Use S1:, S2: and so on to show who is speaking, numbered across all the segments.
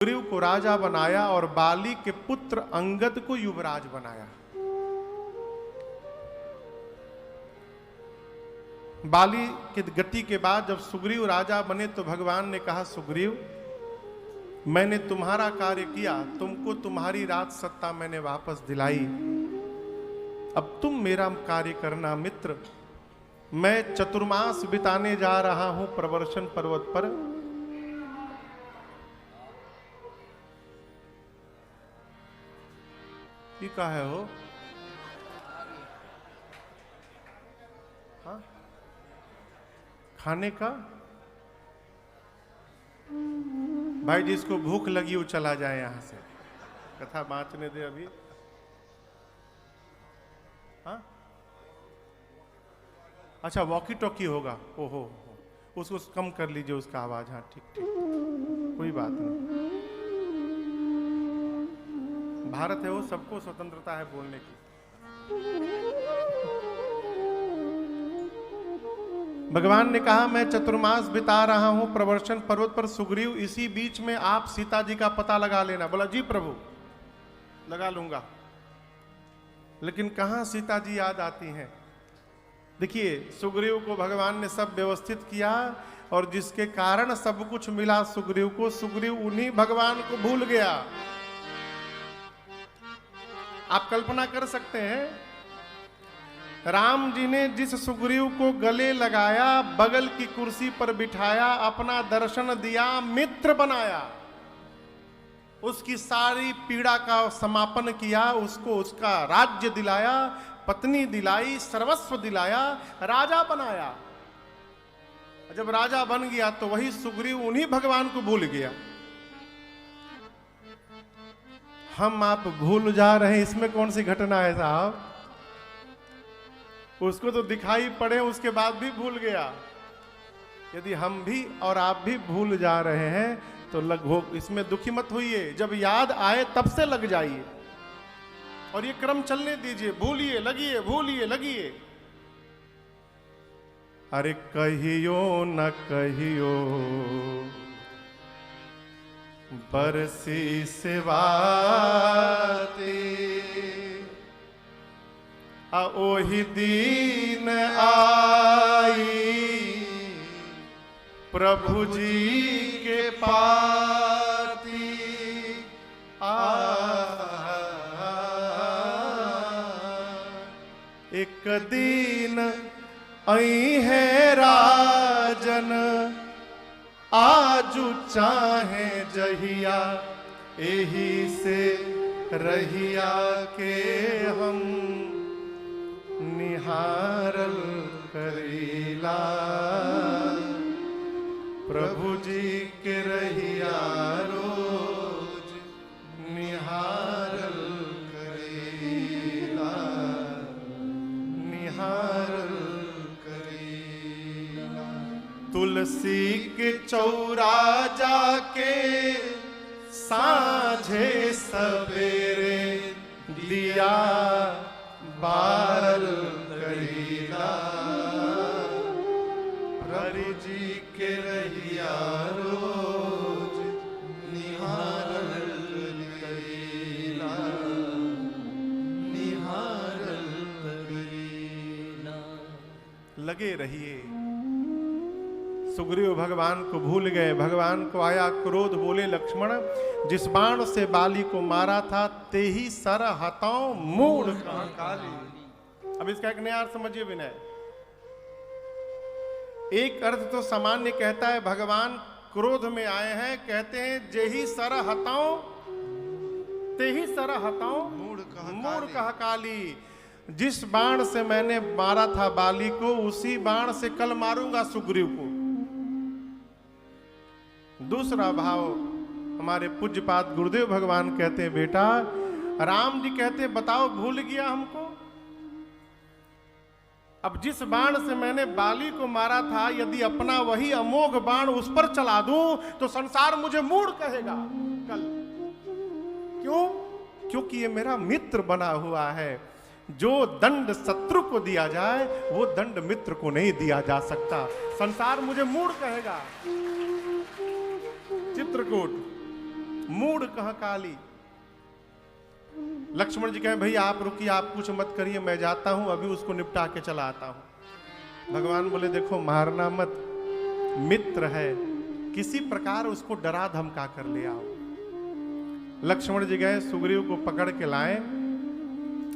S1: सुग्रीव को राजा बनाया और बाली के पुत्र अंगद को युवराज बनाया। बाली की गति के बाद जब सुग्रीव राजा बने तो भगवान ने कहा, सुग्रीव मैंने तुम्हारा कार्य किया, तुमको तुम्हारी राज सत्ता मैंने वापस दिलाई, अब तुम मेरा कार्य करना मित्र। मैं चतुर्मास बिताने जा रहा हूं प्रवर्षण पर्वत पर। ये क्या है हो? हाँ? खाने का? भाई जिसको भूख लगी वो चला जाए यहां से, कथा बांचने दे अभी। हाँ? अच्छा वॉकी टॉकी होगा। ओहो, उसको कम कर लीजिए उसका आवाज। हाँ ठीक ठीक, कोई बात नहीं। भारत है वो, सबको स्वतंत्रता है बोलने की। भगवान ने कहा मैं चतुर्मास बिता रहा हूं प्रवर्षण पर्वत पर सुग्रीव, इसी बीच में आप सीता जी का पता लगा लेना। बोला जी प्रभु लगा लूंगा। लेकिन कहां सीता जी याद आती हैं। देखिए सुग्रीव को भगवान ने सब व्यवस्थित किया और जिसके कारण सब कुछ मिला सुग्रीव को, सुग्रीव उन्हीं भगवान को भूल गया। आप कल्पना कर सकते हैं, राम जी ने जिस सुग्रीव को गले लगाया, बगल की कुर्सी पर बिठाया, अपना दर्शन दिया, मित्र बनाया, उसकी सारी पीड़ा का समापन किया, उसको उसका राज्य दिलाया, पत्नी दिलाई, सर्वस्व दिलाया, राजा बनाया। जब राजा बन गया तो वही सुग्रीव उन्हीं भगवान को भूल गया। हम आप भूल जा रहे हैं, इसमें कौन सी घटना है साहब? उसको तो दिखाई पड़े उसके बाद भी भूल गया। यदि हम भी और आप भी भूल जा रहे हैं तो लगभग इसमें दुखी मत होइए, जब याद आए तब से लग जाइए और ये क्रम चलने दीजिए। भूलिए लगिए, भूलिए लगिए। अरे कहियो न कहियो बरसी सिवाती, ओही दीन आई प्रभु जी के पाती। एक दीन आई है राजन, आजू चाहे जहिया, एही से रहिया के हम निहारल करीला। प्रभु जी के रहिया रोज निहारल करीला, निहारल करीला। तुलसी के चौरा जाके साँझे सवेरे दिया बारल करीला। हरि जी के रहिया रोज निहारल करीला, निहारल करीला। लगे रहिए। सुग्रीव भगवान को भूल गए। भगवान को आया क्रोध, बोले लक्ष्मण जिस बाण से बाली को मारा था ते ही सर हताओ मूढ़ काली। अब इसका एक नया अर्थ समझिए विनय। एक अर्थ तो सामान्य कहता है भगवान क्रोध में आए हैं, कहते हैं जे ही सर हताओ ते ही सर हताओ मूढ़ कह काली। जिस बाण से मैंने मारा था बाली को, उसी बाण से कल मारूंगा सुग्रीव को। दूसरा भाव हमारे पूज्यपाद गुरुदेव भगवान कहते हैं, बेटा राम जी कहते हैं बताओ भूल गया हमको? अब जिस बाण से मैंने बाली को मारा था, यदि अपना वही अमोघ बाण उस पर चला दूं तो संसार मुझे मूढ़ कहेगा कल। क्यों? क्योंकि ये मेरा मित्र बना हुआ है। जो दंड शत्रु को दिया जाए वो दंड मित्र को नहीं दिया जा सकता। संसार मुझे मूढ़ कहेगा। चित्रकूट मूढ़ कह काली। लक्ष्मण जी कहें भाई आप रुकिए, आप कुछ मत करिए, मैं जाता हूं, अभी उसको निपटा के चला आता हूं। भगवान बोले देखो मारना मत, मित्र है, किसी प्रकार उसको डरा धमका कर ले आओ। लक्ष्मण जी गए, सुग्रीव को पकड़ के लाए।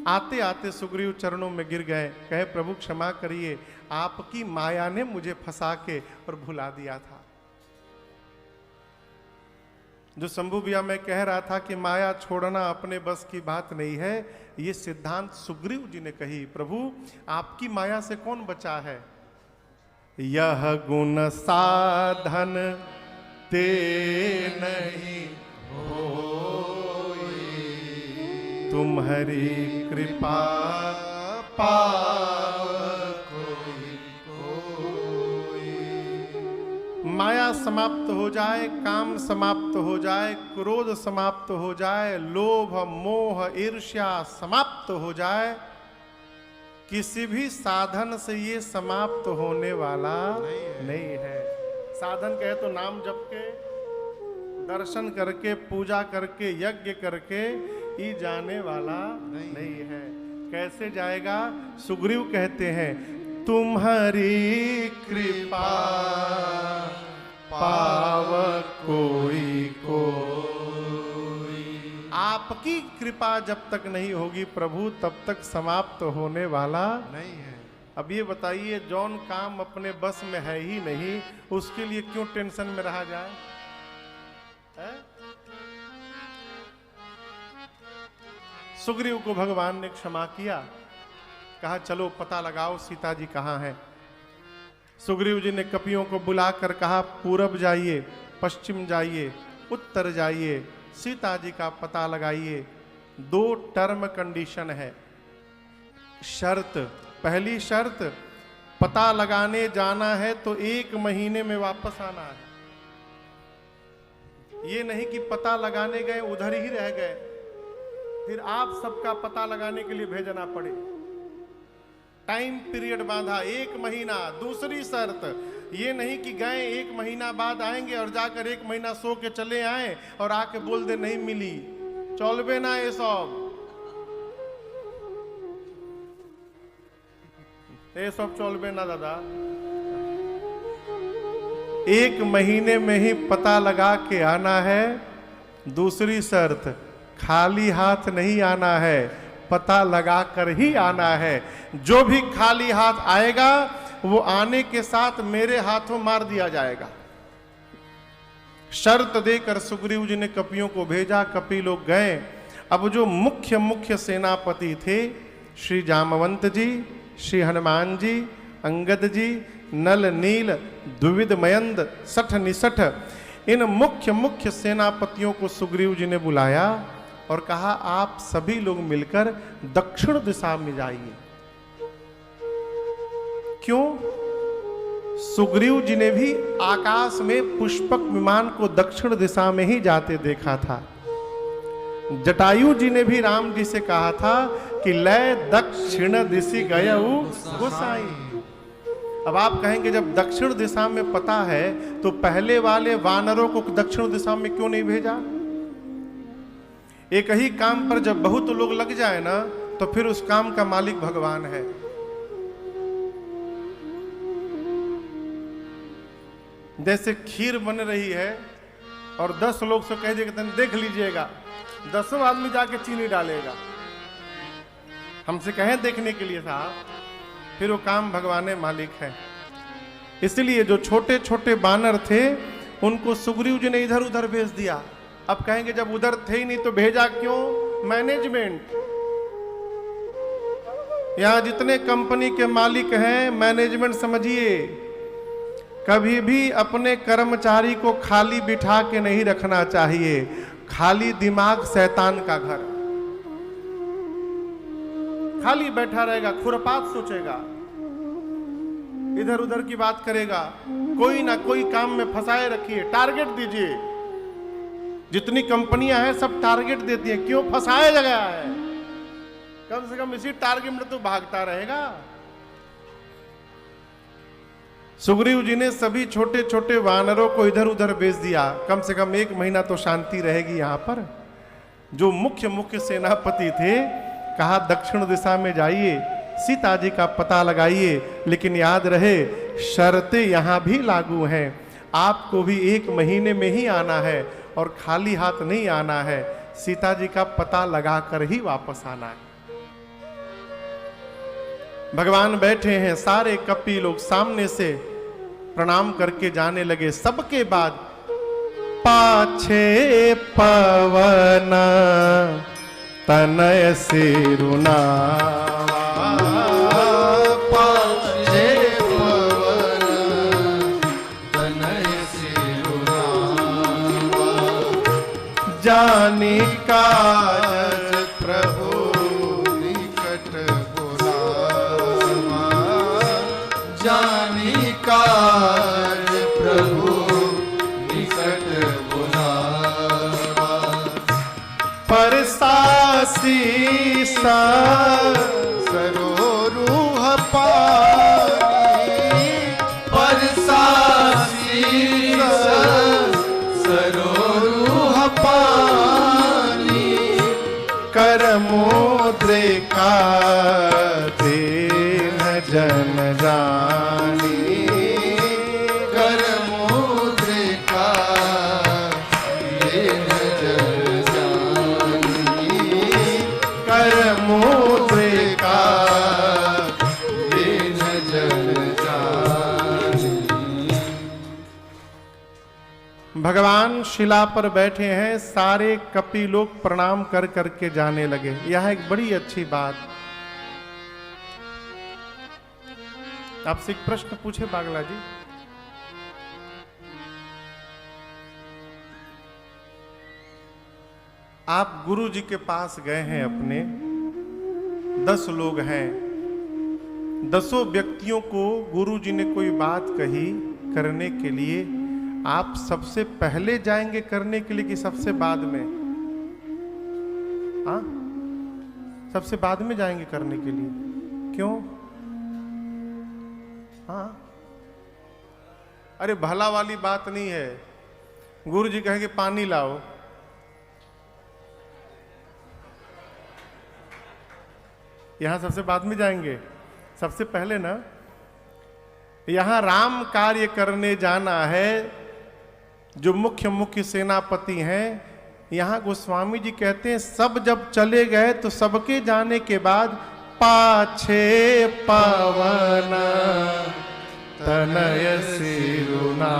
S1: आते आते सुग्रीव चरणों में गिर गए, कहे प्रभु क्षमा करिए, आपकी माया ने मुझे फंसा के और भुला दिया था। जो शंभू भैया मैं कह रहा था कि माया छोड़ना अपने बस की बात नहीं है, ये सिद्धांत सुग्रीव जी ने कही। प्रभु आपकी माया से कौन बचा है? यह गुण साधन ते नहीं होई, तुम्हारी कृपा पाव कोई कोई। माया समाप्त हो जाए, काम समाप्त हो जाए, क्रोध समाप्त हो जाए, लोभ मोह ईर्ष्या समाप्त हो जाए, किसी भी साधन से ये समाप्त होने वाला नहीं है। साधन कहे तो नाम जप के, दर्शन करके, पूजा करके, यज्ञ करके ही जाने वाला नहीं है। कैसे जाएगा? सुग्रीव कहते हैं तुम्हारी कृपा पाव कोई कोई। आपकी कृपा जब तक नहीं होगी प्रभु, तब तक समाप्त होने वाला नहीं है। अब ये बताइए, जौन काम अपने बस में है ही नहीं, उसके लिए क्यों टेंशन में रहा जाए? है? सुग्रीव को भगवान ने क्षमा किया, कहा चलो पता लगाओ सीता जी कहां हैं। सुग्रीव जी ने कपियों को बुलाकर कहा पूरब जाइए, पश्चिम जाइए, उत्तर जाइए, सीता जी का पता लगाइए। 2 टर्म कंडीशन है, शर्त। पहली शर्त, पता लगाने जाना है तो 1 महीने में वापस आना है। ये नहीं कि पता लगाने गए उधर ही रह गए, फिर आप सबका पता लगाने के लिए भेजना पड़े। टाइम पीरियड बांधा 1 महीना। दूसरी शर्त, ये नहीं कि गए 1 महीना बाद आएंगे और जाकर 1 महीना सो के चले आए और आके बोल दे नहीं मिली। चलबे ना ये सब, ये सब चलबे ना दादा। 1 महीने में ही पता लगा के आना है। दूसरी शर्त, खाली हाथ नहीं आना है, पता लगा कर ही आना है। जो भी खाली हाथ आएगा वो आने के साथ मेरे हाथों मार दिया जाएगा। शर्त देकर सुग्रीव जी ने कपियों को भेजा, कपि लोग गए। अब जो मुख्य सेनापति थे, श्री जामवंत जी, श्री हनुमान जी, अंगद जी, नल नील, द्विविध मयंद, सठ निसठ, इन मुख्य सेनापतियों को सुग्रीव जी ने बुलाया और कहा आप सभी लोग मिलकर दक्षिण दिशा में जाइए। क्यों? सुग्रीव जी ने भी आकाश में पुष्पक विमान को दक्षिण दिशा में ही जाते देखा था। जटायु जी ने भी राम जी से कहा था कि लय दक्षिण दिशि गयऊ गोसाई। अब आप कहेंगे जब दक्षिण दिशा में पता है तो पहले वाले वानरों को दक्षिण दिशा में क्यों नहीं भेजा? एक ही काम पर जब बहुत लोग लग जाए ना, तो फिर उस काम का मालिक भगवान है। जैसे खीर बन रही है और 10 लोग से कह दिए देख लीजिएगा, 10 आदमी जाके चीनी डालेगा। हमसे कहें देखने के लिए साहब, फिर वो काम भगवान मालिक है। इसलिए जो छोटे छोटे बानर थे उनको सुग्रीव जी ने इधर उधर भेज दिया। अब कहेंगे जब उधर थे ही नहीं तो भेजा क्यों? मैनेजमेंट। यहां जितने कंपनी के मालिक हैं, मैनेजमेंट समझिए, कभी भी अपने कर्मचारी को खाली बिठा के नहीं रखना चाहिए। खाली दिमाग शैतान का घर। खाली बैठा रहेगा, खुरपात सोचेगा, इधर उधर की बात करेगा, कोई ना कोई काम में फंसाए रखिए। टारगेट दीजिए। जितनी कंपनियां हैं सब टारगेट देती हैं, क्यों? फंसाया गया है। कम से कम इसी टारगेट में तो भागता रहेगा। सुग्रीव जी ने सभी छोटे छोटे वानरों को इधर उधर भेज दिया, कम से कम 1 महीना तो शांति रहेगी यहां पर। जो मुख्य सेनापति थे, कहा दक्षिण दिशा में जाइए, सीता जी का पता लगाइए, लेकिन याद रहे शर्तें यहां भी लागू हैं। आपको भी 1 महीने में ही आना है और खाली हाथ नहीं आना है, सीता जी का पता लगाकर ही वापस आना है। भगवान बैठे हैं, सारे कपी लोग सामने से प्रणाम करके जाने लगे। सबके बाद पाछे पवन तनय सिरुना,
S2: पाछे पवन तनय सिरुना,
S1: जानी काज
S2: प्रभु निकट बुलावा, जानी काज प्रभु निकट बुलावा,
S1: परसासी सा
S2: सरोरुह पानी, परसासी सरोरुह पानी,
S1: कर मुद्रिका दीन जन जानी,
S2: कर मुद्रिका दीन जन जानी,
S1: कर मुद्रिका
S2: दीन जन जानी।
S1: भगवान शिला पर बैठे हैं, सारे कपि लोग प्रणाम कर करके जाने लगे। यह एक बड़ी अच्छी बात। आपसे एक प्रश्न पूछे बागला जी, आप गुरु जी के पास गए हैं अपने, 10 लोग हैं, 10 व्यक्तियों को गुरु जी ने कोई बात कही करने के लिए, आप सबसे पहले जाएंगे करने के लिए कि सबसे बाद में? हाँ, सबसे बाद में जाएंगे करने के लिए, क्यों? हाँ, अरे भला वाली बात नहीं है। गुरु जी कहेंगे पानी लाओ, यहां सबसे बाद में जाएंगे, सबसे पहले ना। यहां राम कार्य करने जाना है, जो मुख्य सेनापति हैं। यहां गोस्वामी जी कहते हैं सब जब चले गए तो सबके जाने के बाद पाछे पवन तनय सिरुना,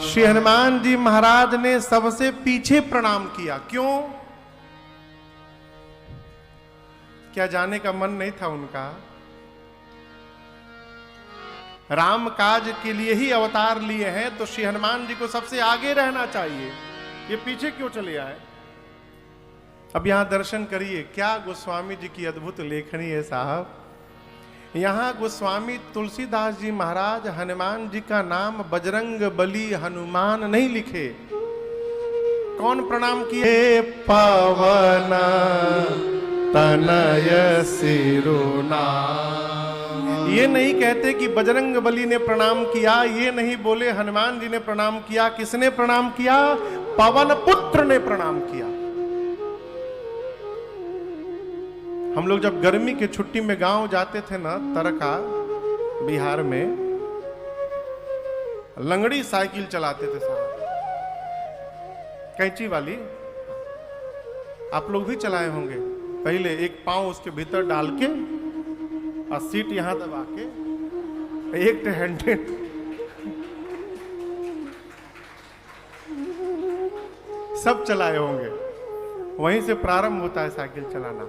S1: श्री हनुमान जी महाराज ने सबसे पीछे प्रणाम किया। क्यों? क्या जाने का मन नहीं था उनका? राम काज के लिए ही अवतार लिए हैं, तो श्री हनुमान जी को सबसे आगे रहना चाहिए, ये पीछे क्यों चले आए? अब यहां दर्शन करिए, क्या गोस्वामी जी की अद्भुत लेखनी है साहब। यहां गोस्वामी तुलसीदास जी महाराज हनुमान जी का नाम बजरंग बली हनुमान नहीं लिखे। कौन प्रणाम किए? पवन तनय सिरुना। ये नहीं कहते कि बजरंग बली ने प्रणाम किया, ये नहीं बोले हनुमान जी ने प्रणाम किया। किसने प्रणाम किया? पवन पुत्र ने प्रणाम किया। हम लोग जब गर्मी की छुट्टी में गांव जाते थे ना, तरका बिहार में, लंगड़ी साइकिल चलाते थे साहब, कैंची वाली। आप लोग भी चलाए होंगे। पहले एक पांव उसके भीतर डाल के और सीट यहां दबा के एक हैंडेड, सब चलाए होंगे। वहीं से प्रारंभ होता है साइकिल चलाना।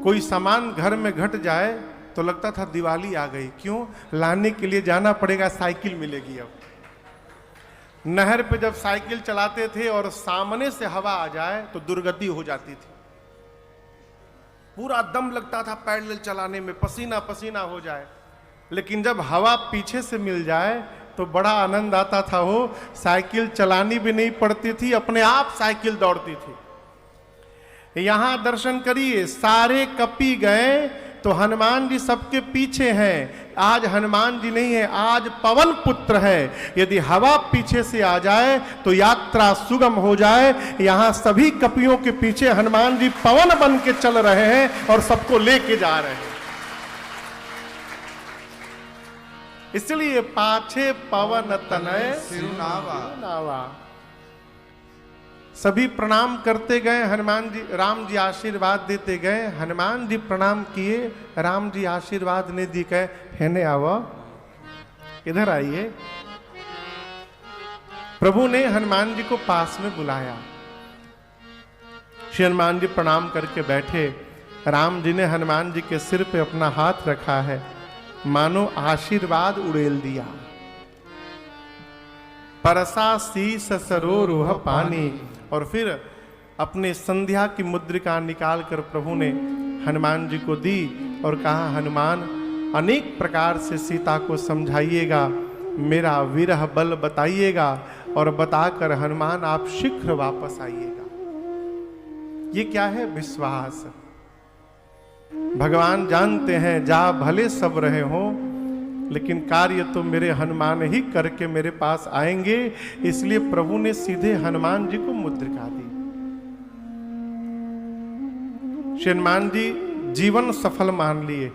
S1: कोई सामान घर में घट जाए तो लगता था दिवाली आ गई। क्यों? लाने के लिए जाना पड़ेगा, साइकिल मिलेगी। अब नहर पे जब साइकिल चलाते थे और सामने से हवा आ जाए तो दुर्गति हो जाती थी। पूरा दम लगता था पैडल चलाने में, पसीना पसीना हो जाए। लेकिन जब हवा पीछे से मिल जाए तो बड़ा आनंद आता था। हो साइकिल चलानी भी नहीं पड़ती थी, अपने आप साइकिल दौड़ती थी। यहां दर्शन करिए, सारे कपी गए तो हनुमान जी सबके पीछे हैं। आज हनुमान जी नहीं है, आज पवन पुत्र है। यदि हवा पीछे से आ जाए तो यात्रा सुगम हो जाए। यहां सभी कपियों के पीछे हनुमान जी पवन बन के चल रहे हैं और सबको लेके जा रहे हैं। इसलिए पाछे पवन तनय सिरुनावा। सभी प्रणाम करते गए, हनुमान जी, राम जी आशीर्वाद देते गए। हनुमान जी प्रणाम किए, राम जी आशीर्वाद ने दी, कहे हेने आओ, इधर आइए। प्रभु ने हनुमान जी को पास में बुलाया। श्री हनुमान जी प्रणाम करके बैठे। राम जी ने हनुमान जी के सिर पे अपना हाथ रखा है, मानो आशीर्वाद उड़ेल दिया। परसा शीस सरोरुह पानी। और फिर अपने संध्या की मुद्रिका निकाल कर प्रभु ने हनुमान जी को दी और कहा, हनुमान अनेक प्रकार से सीता को समझाइएगा, मेरा विरह बल बताइएगा और बताकर हनुमान आप शीघ्र वापस आइएगा। ये क्या है? विश्वास। भगवान जानते हैं जा भले सब रहे हो, लेकिन कार्य तो मेरे हनुमान ही करके मेरे पास आएंगे। इसलिए प्रभु ने सीधे हनुमान जी को मुद्रिका दी। श्री हनुमान जी जीवन सफल मान लिए।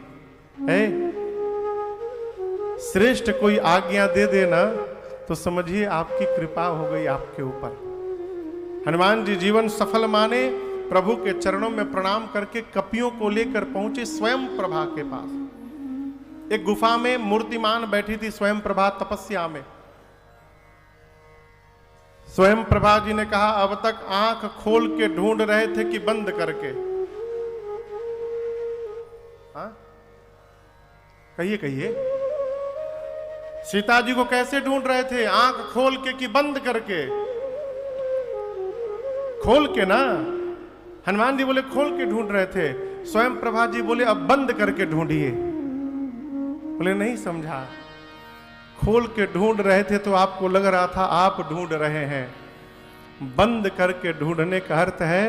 S1: श्रेष्ठ कोई आज्ञा दे देना तो समझिए आपकी कृपा हो गई आपके ऊपर। हनुमान जी जीवन सफल माने, प्रभु के चरणों में प्रणाम करके कपियों को लेकर पहुंचे स्वयं प्रभा के पास। एक गुफा में मूर्तिमान बैठी थी स्वयं प्रभा तपस्या में। स्वयं प्रभा जी ने कहा, अब तक आंख खोल के ढूंढ रहे थे कि बंद करके? हाँ, कहिए कहिए। सीता जी को कैसे ढूंढ रहे थे? आंख खोल के कि बंद करके? खोल के ना। हनुमान जी बोले खोल के ढूंढ रहे थे। स्वयं प्रभा जी बोले अब बंद करके ढूंढिए। बोले नहीं समझा, खोल के ढूंढ रहे थे तो आपको लग रहा था आप ढूंढ रहे हैं। बंद करके ढूंढने का अर्थ है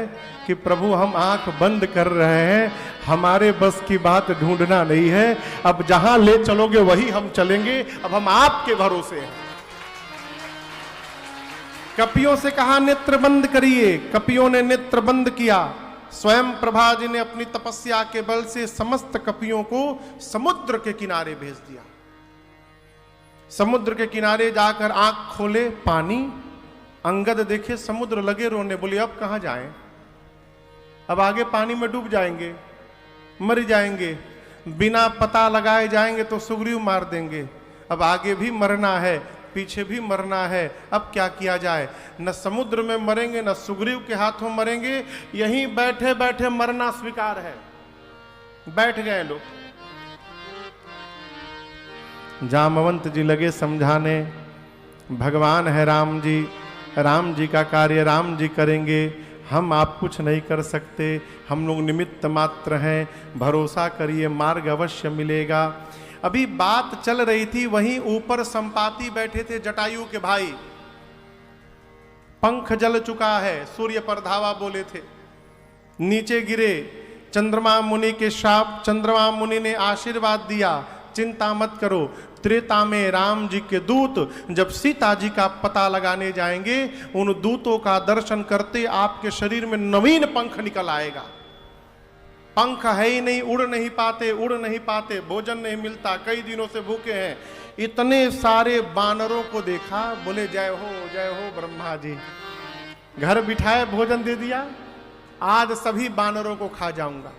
S1: कि प्रभु हम आंख बंद कर रहे हैं, हमारे बस की बात ढूंढना नहीं है। अब जहां ले चलोगे वही हम चलेंगे, अब हम आपके भरोसे हैं। कपियों से कहा नेत्र बंद करिए, कपियों ने नेत्र बंद किया। स्वयं प्रभा जी ने अपनी तपस्या के बल से समस्त कपियों को समुद्र के किनारे भेज दिया। समुद्र के किनारे जाकर आंख खोले, पानी। अंगद देखे समुद्र, लगे रोने, बोले अब कहां जाएं? अब आगे पानी में डूब जाएंगे, मर जाएंगे। बिना पता लगाए जाएंगे तो सुग्रीव मार देंगे। अब आगे भी मरना है, पीछे भी मरना है, अब क्या किया जाए? न समुद्र में मरेंगे न सुग्रीव के हाथों मरेंगे, यहीं बैठे बैठे मरना स्वीकार है। बैठ गए लोग। जामवंत जी लगे समझाने, भगवान है राम जी, राम जी का कार्य राम जी करेंगे, हम आप कुछ नहीं कर सकते, हम लोग निमित्त मात्र हैं, भरोसा करिए मार्ग अवश्य मिलेगा। अभी बात चल रही थी, वहीं ऊपर संपाति बैठे थे, जटायु के भाई। पंख जल चुका है, सूर्य पर धावा बोले थे, नीचे गिरे। चंद्रमा मुनि के श्राप, चंद्रमा मुनि ने आशीर्वाद दिया, चिंता मत करो, त्रेता में राम जी के दूत जब सीता जी का पता लगाने जाएंगे, उन दूतों का दर्शन करते आपके शरीर में नवीन पंख निकल आएगा। पंख है ही नहीं, उड़ नहीं पाते, उड़ नहीं पाते, भोजन नहीं मिलता, कई दिनों से भूखे हैं। इतने सारे बानरों को देखा, बोले जय हो ब्रह्मा जी, घर बिठाए भोजन दे दिया, आज सभी बानरों को खा जाऊंगा।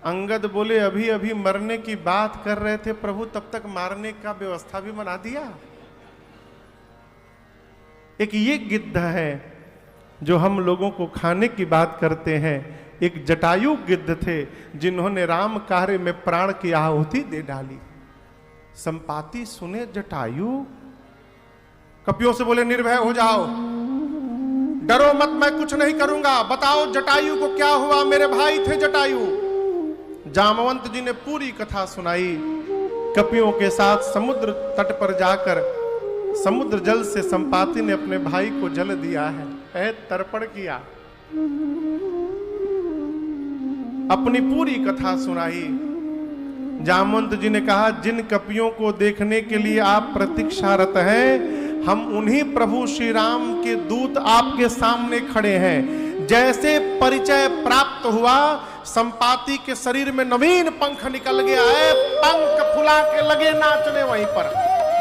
S1: अंगद बोले अभी अभी मरने की बात कर रहे थे प्रभु, तब तक मारने का व्यवस्था भी बना दिया। एक ये गिद्ध है जो हम लोगों को खाने की बात करते हैं। एक जटायु गिद्ध थे जिन्होंने राम कार्य में प्राण की आहुति दे डाली। संपाति सुने जटायु, कपियों से बोले निर्भय हो जाओ, डरो मत, मैं कुछ नहीं करूंगा। बताओ जटायु को क्या हुआ? मेरे भाई थे जटायु। जामवंत जी ने पूरी कथा सुनाई। कपियों के साथ समुद्र तट पर जाकर समुद्र जल से संपाति ने अपने भाई को जल दिया है, तर्पण किया। अपनी पूरी कथा सुनाई। जामवंत जी ने कहा, जिन कपियों को देखने के लिए आप प्रतीक्षारत हैं, हम उन्हीं प्रभु श्री राम के दूत आपके सामने खड़े हैं। जैसे परिचय प्राप्त हुआ, संपाति के शरीर में नवीन पंख निकल गया है, पंख फुला के लगे नाचने, वहीं पर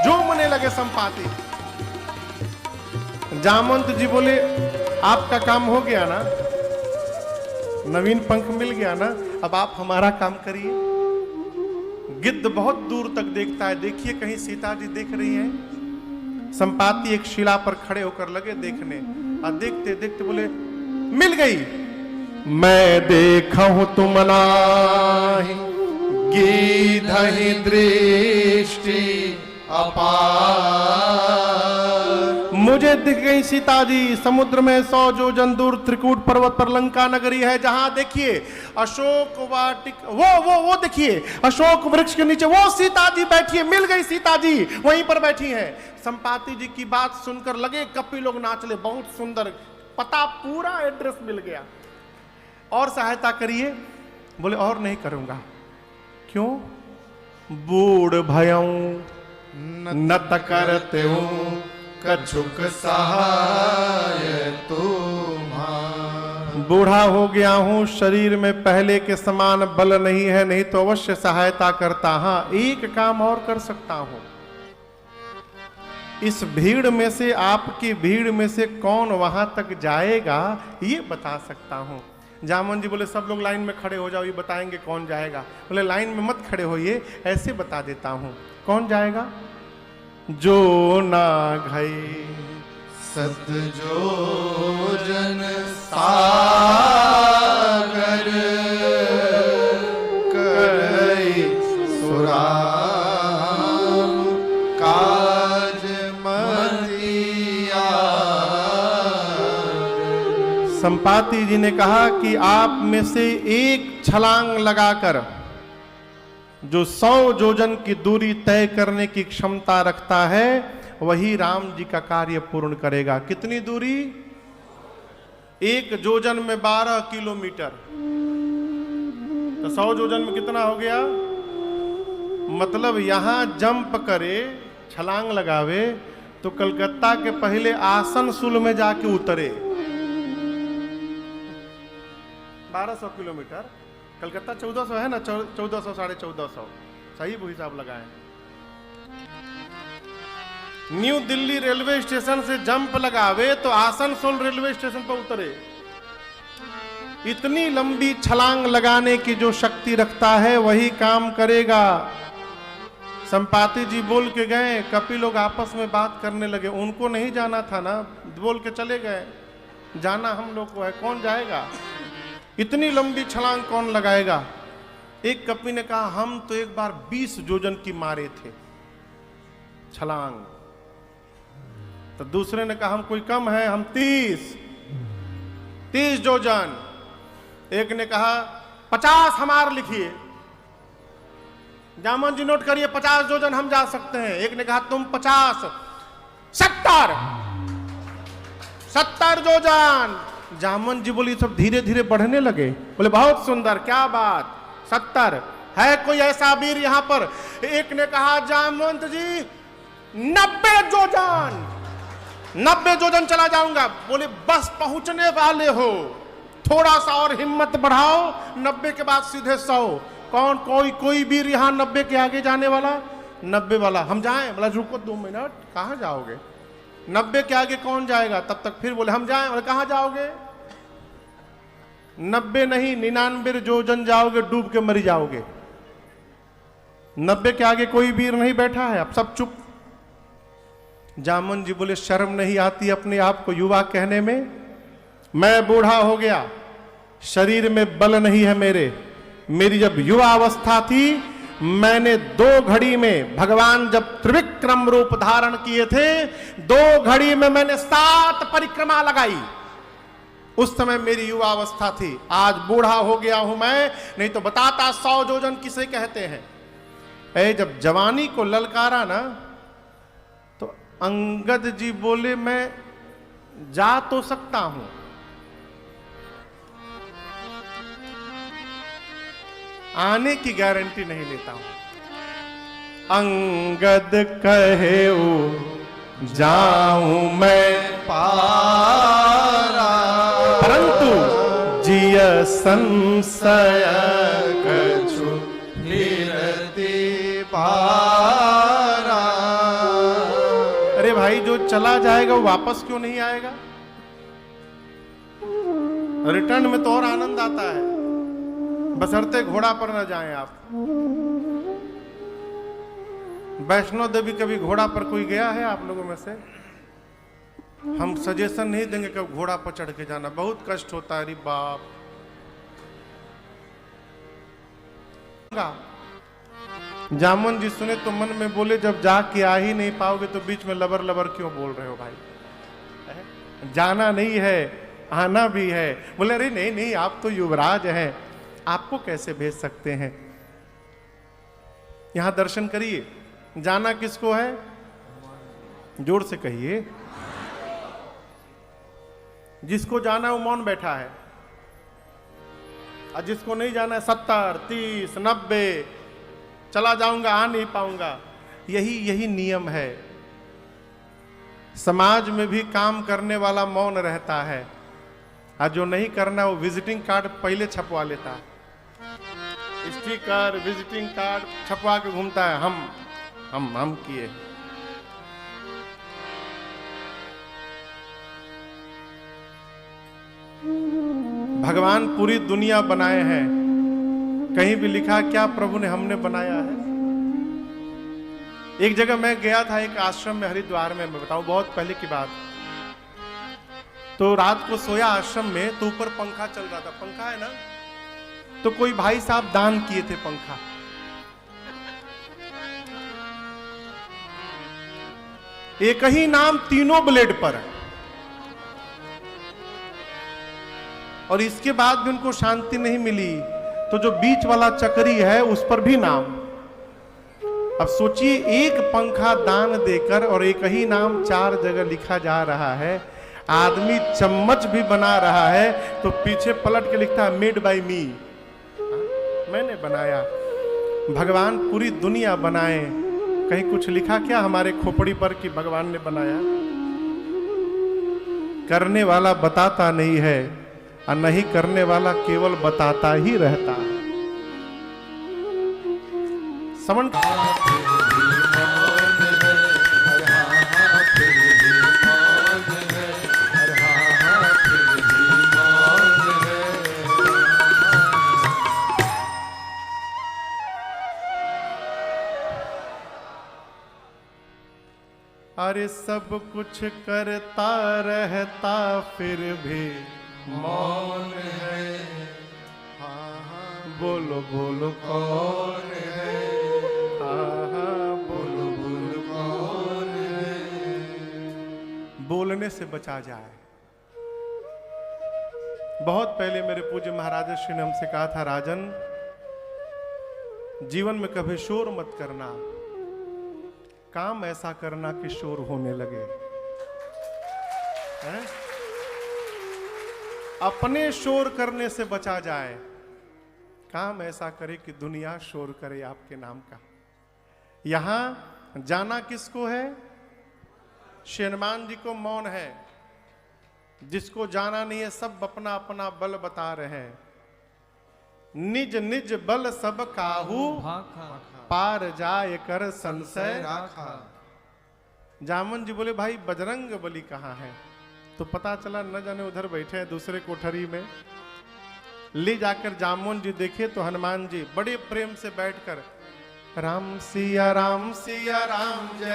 S1: झूमने लगे संपाति। जामवंत जी बोले, आपका काम हो गया ना, नवीन पंख मिल गया ना, अब आप हमारा काम करिए। गिद्ध बहुत दूर तक देखता है, देखिए कहीं सीता जी देख रही हैं। संपाति एक शिला पर खड़े होकर लगे देखने, और देखते देखते बोले, मिल गई। मैं देखा हूं तुम नाही,
S2: गीधहि दृष्टि अपार।
S1: मुझे दिख गई सीता जी समुद्र में 100 योजन दूर त्रिकूट पर्वत पर लंका नगरी है, जहां देखिए अशोक वाटिक, वो देखिए अशोक वृक्ष के नीचे वो सीता जी बैठी है। मिल गई सीता जी, वहीं पर बैठी है। संपाति जी की बात सुनकर लगे कपि लोग नाचले, बहुत सुंदर, पता पूरा एड्रेस मिल गया। और सहायता करिए। बोले, और नहीं करूंगा। क्यों? बूढ़ भयऊ नत करते हूं,
S2: कछुक सहाय तुम्हार।
S1: बूढ़ा हो गया हूं, शरीर में पहले के समान बल नहीं है, नहीं तो अवश्य सहायता करता। हाँ, एक काम और कर सकता हूं। इस भीड़ में से, आपकी भीड़ में से कौन वहां तक जाएगा, ये बता सकता हूं। जामवंत जी बोले, सब लोग लाइन में खड़े हो जाओ, ये बताएंगे कौन जाएगा। बोले, लाइन में मत खड़े होइए, ऐसे बता देता हूं कौन जाएगा। जो ना घई
S2: सत जो जन सागर, करई सुराम काज मतिया।
S1: संपाति जी ने कहा कि आप में से एक छलांग लगाकर जो 100 योजन की दूरी तय करने की क्षमता रखता है, वही राम जी का कार्य पूर्ण करेगा। कितनी दूरी? 1 योजन में 12 किलोमीटर, तो 100 योजन में कितना हो गया? मतलब यहां जंप करे, छलांग लगावे, तो कलकत्ता के पहले आसनसोल में जाके उतरे। 1200 किलोमीटर, कलकत्ता 1400 है ना, 1400 1450, सही वो हिसाब लगाएं। न्यू दिल्ली रेलवे स्टेशन से जंप लगावे तो आसनसोल रेलवे स्टेशन पर उतरे। इतनी लंबी छलांग लगाने की जो शक्ति रखता है, वही काम करेगा। संपाति जी बोल के गए, कपि लोग आपस में बात करने लगे। उनको नहीं जाना था ना, बोल के चले गए। जाना हम लोग को है, कौन जाएगा? इतनी लंबी छलांग कौन लगाएगा? एक कपि ने कहा, हम तो एक बार 20 योजन की मारे थे छलांग। तो दूसरे ने कहा, हम कोई कम है, हम 30 योजन। एक ने कहा 50 हमार लिखिए। जामवंत जी नोट करिए, 50 योजन हम जा सकते हैं। एक ने कहा तुम 50, 70 योजन। जामवंत जी बोली, सब धीरे धीरे बढ़ने लगे। बोले, बहुत सुंदर, क्या बात, 70 है कोई ऐसा वीर यहां पर? एक ने कहा, जामवंत जी 90 योजन, 90 योजन चला जाऊंगा। बोले, बस पहुंचने वाले हो, थोड़ा सा और हिम्मत बढ़ाओ, 90 के बाद सीधे 100। कौन? कोई वीर यहां 90 के आगे जाने वाला? 90 वाला, हम जाएं? बोला, रुको 2 मिनट, कहां जाओगे? 90 के आगे कौन जाएगा? तब तक फिर बोले, हम जाएं। बोले, कहां जाओगे? 90 नहीं, 99 योजन जाओगे, डूब के मर जाओगे। 90 के आगे कोई वीर नहीं बैठा है। अब सब चुप। जामवंत जी बोले, शर्म नहीं आती अपने आप को युवा कहने में? मैं बूढ़ा हो गया, शरीर में बल नहीं है मेरी जब युवा अवस्था थी, मैंने 2 घड़ी में, भगवान जब त्रिविक्रम रूप धारण किए थे, 2 घड़ी में मैंने 7 परिक्रमा लगाई। उस समय मेरी युवा अवस्था थी। आज बूढ़ा हो गया हूं मैं, नहीं तो बताता 100 योजन किसे कहते हैं। जब जवानी को ललकारा ना, तो अंगद जी बोले, मैं जा तो सकता हूं, आने की गारंटी नहीं लेता हूं। अंगद कहे जाऊं मैं
S2: पारा,
S1: परंतु जिय संशय
S2: कछु फिरति पारा।
S1: अरे भाई, जो चला जाएगा वो वापस क्यों नहीं आएगा? रिटर्न में तो और आनंद आता है, बशर्ते घोड़ा पर न जाएं आप। वैष्णो देवी कभी घोड़ा पर कोई गया है आप लोगों में से? हम सजेशन नहीं देंगे कब घोड़ा पर चढ़ के जाना, बहुत कष्ट होता है। अरे बाप, जामुन जी सुने तो मन में बोले, जब जाके आ ही नहीं पाओगे तो बीच में लबर लबर क्यों बोल रहे हो भाई? जाना नहीं है, आना भी है। बोले अरे नहीं नहीं, आप तो युवराज हैं, आपको कैसे भेज सकते हैं? यहां दर्शन करिए। जाना किसको है? जोर से कहिए। जिसको जाना है वो मौन बैठा है, और जिसको नहीं जाना है 70, 30, 90 चला जाऊंगा, आ नहीं पाऊंगा। यही नियम है। समाज में भी काम करने वाला मौन रहता है, और जो नहीं करना वो विजिटिंग कार्ड पहले छपवा लेता है। स्टिकर, विजिटिंग कार्ड छपवा के घूमता है, हम किए। भगवान पूरी दुनिया बनाए हैं, कहीं भी लिखा क्या प्रभु ने हमने बनाया है? एक जगह मैं गया था, एक आश्रम में हरिद्वार में, मैं बताऊं बहुत पहले की बात। तो रात को सोया आश्रम में, तो ऊपर पंखा चल रहा था, पंखा है ना, तो कोई भाई साहब दान किए थे पंखा। एक ही नाम तीनों ब्लेड पर, और इसके बाद भी उनको शांति नहीं मिली, तो जो बीच वाला चक्री है उस पर भी नाम। अब सोचिए, एक पंखा दान देकर और एक ही नाम 4 जगह लिखा जा रहा है। आदमी चम्मच भी बना रहा है तो पीछे पलट के लिखता है मेड बाय मी, मैंने बनाया। भगवान पूरी दुनिया बनाए, कहीं कुछ लिखा क्या हमारे खोपड़ी पर कि भगवान ने बनाया? करने वाला बताता नहीं है, और नहीं करने वाला केवल बताता ही रहता है। समझ? अरे सब कुछ करता रहता फिर भी
S2: मौन है,
S1: बोलो बोलो
S2: कौन है?
S1: बोलो
S2: बोलो कौन है?
S1: बोलने से बचा जाए। बहुत पहले मेरे पूज्य महाराज श्री ने हमसे कहा था, राजन जीवन में कभी शोर मत करना, काम ऐसा करना कि शोर होने लगे। है? अपने शोर करने से बचा जाए, काम ऐसा करे कि दुनिया शोर करे आपके नाम का। यहां जाना किसको है? शेरमान जी को मौन है। जिसको जाना नहीं है सब अपना अपना बल बता रहे हैं। निज निज बल सब काहू पार जाए कर संशय
S2: राखा।
S1: जामन जी बोले भाई बजरंग बली कहाँ है? तो पता चला न जाने उधर बैठे हैं दूसरे कोठरी में। ले जाकर जामुन जी देखे तो हनुमान जी बड़े प्रेम से बैठकर राम सिया राम जय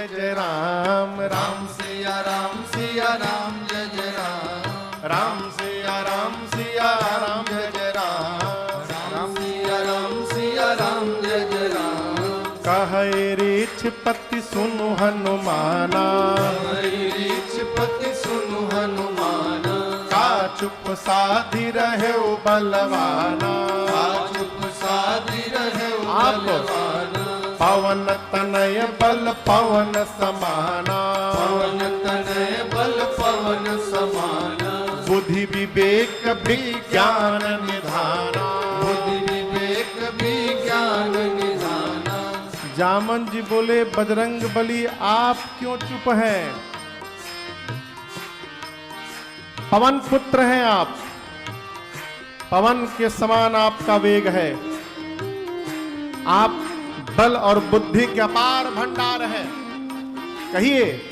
S1: जय राम,
S2: राम सिया राम जय जय राम,
S1: राम सिया राम जय जय राम,
S2: राम सिया राम जय जय राम।
S1: कहे रीछपति सुनु हनुमाना,
S2: रीछपति सुनु हनुमाना,
S1: का चुप साधी रहे बलवाना,
S2: चुप साधी रहे बलवाना।
S1: पवन तनय बल पवन समाना,
S2: पवन तनय बल पवन समाना।
S1: बुद्धि विवेक विज्ञान निधाना,
S2: बुद्धि विवेक
S1: जामन जी बोले बजरंग बली आप क्यों चुप हैं? पवन पुत्र हैं आप, पवन के समान आपका वेग है, आप बल और बुद्धि के अपार भंडार है। कहिए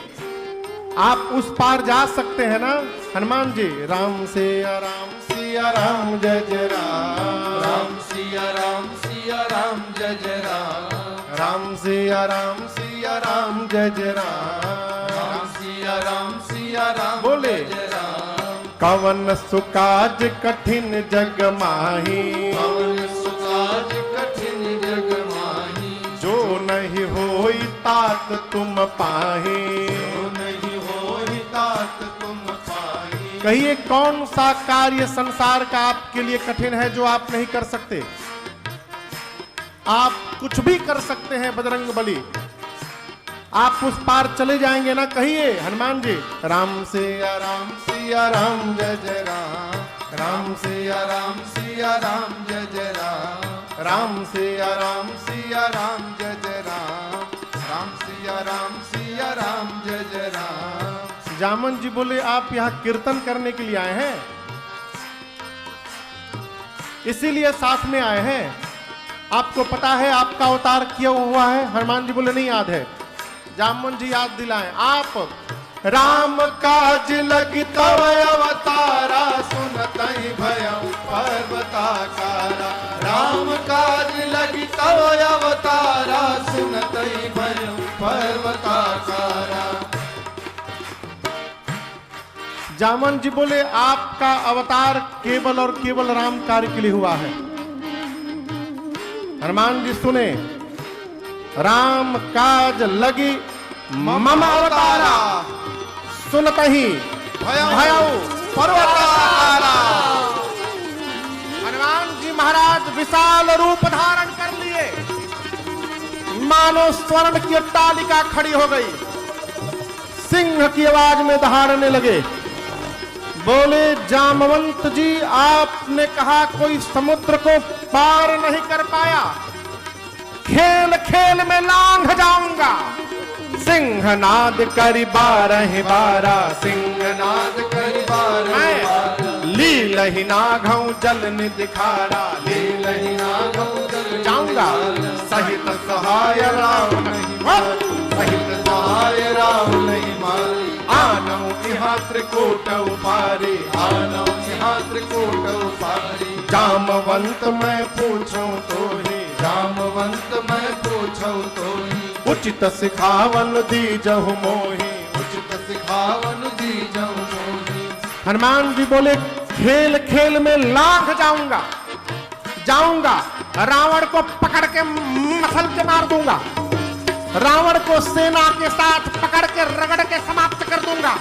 S1: आप उस पार जा सकते हैं ना हनुमान जी? राम सिया राम जय जय राम,
S2: राम सिया राम जय जय राम,
S1: राम सिया राम जय जय राम,
S2: राम सिया राम
S1: बोले
S2: जय जय राम।
S1: कवन सुकाज कठिन जग माही,
S2: पवन सुकाज कठिन जग माही,
S1: जो नहीं होई तात तुम पाही,
S2: जो नहीं होई तात तुम पाही।
S1: कहिए कौन सा कार्य संसार का आपके लिए कठिन है जो आप नहीं कर सकते? आप कुछ भी कर सकते हैं बजरंग बली, आप उस पार चले जाएंगे ना। कहिए हनुमान जी राम सिया राम जय जय राम, राम सिया राम
S2: जय जय राम,
S1: राम सिया राम
S2: जय जय राम, राम सिया राम जय जय राम।
S1: जामन जी बोले आप यहाँ कीर्तन करने के लिए आए हैं, इसीलिए साथ में आए हैं। आपको पता है आपका अवतार किया हुआ है? हनुमान जी बोले नहीं याद है। जामन जी याद दिलाएं। आप राम काज लगी तव अवतारा,
S2: सुनतहि भयउ पर्वताकारा, राम काज लगी तव अवतारा, सुनतहि भयउ पर्वताकारा।
S1: जामन जी बोले आपका अवतार केवल और केवल राम कार्य के लिए हुआ है। हनुमान जी सुने, राम काज लगी मम अवतारा, सुनतहि भयउ पर्वताकारा। हनुमान जी महाराज विशाल रूप धारण कर लिए, मानो स्वर्ण की अट्टालिका खड़ी हो गई, सिंह की आवाज में दहाड़ने लगे। बोले जामवंत जी आपने कहा कोई समुद्र को पार नहीं कर पाया, खेल खेल में लांघ जाऊंगा। सिंहनाद करी 12
S2: सिंहनाद करि 12
S1: लीलहि नाघऊ जल निदिखारा,
S2: लीलहि नाघऊ जल
S1: जाऊंगा सहित सहाय राम नहीं मारी,
S2: सहित सहाय राम नहीं मारी।
S1: आनऊ यहाँ त्रिकूट उपारी,
S2: आनौ यहाँ त्रिकूट उपारी।
S1: जामवंत मैं पूछूं तो ही,
S2: जामवंत मैं पूछौ तोहि,
S1: उचित सिखावन दीजहु मोहि।
S2: उचित सिखावन दीजौ मोहि।
S1: हनुमान जी बोले खेल खेल में लांघ जाऊंगा, रावण को पकड़ के मसल के मार दूंगा, रावण को सेना के साथ पकड़ के रगड़ के समाप्त कर दूंगा।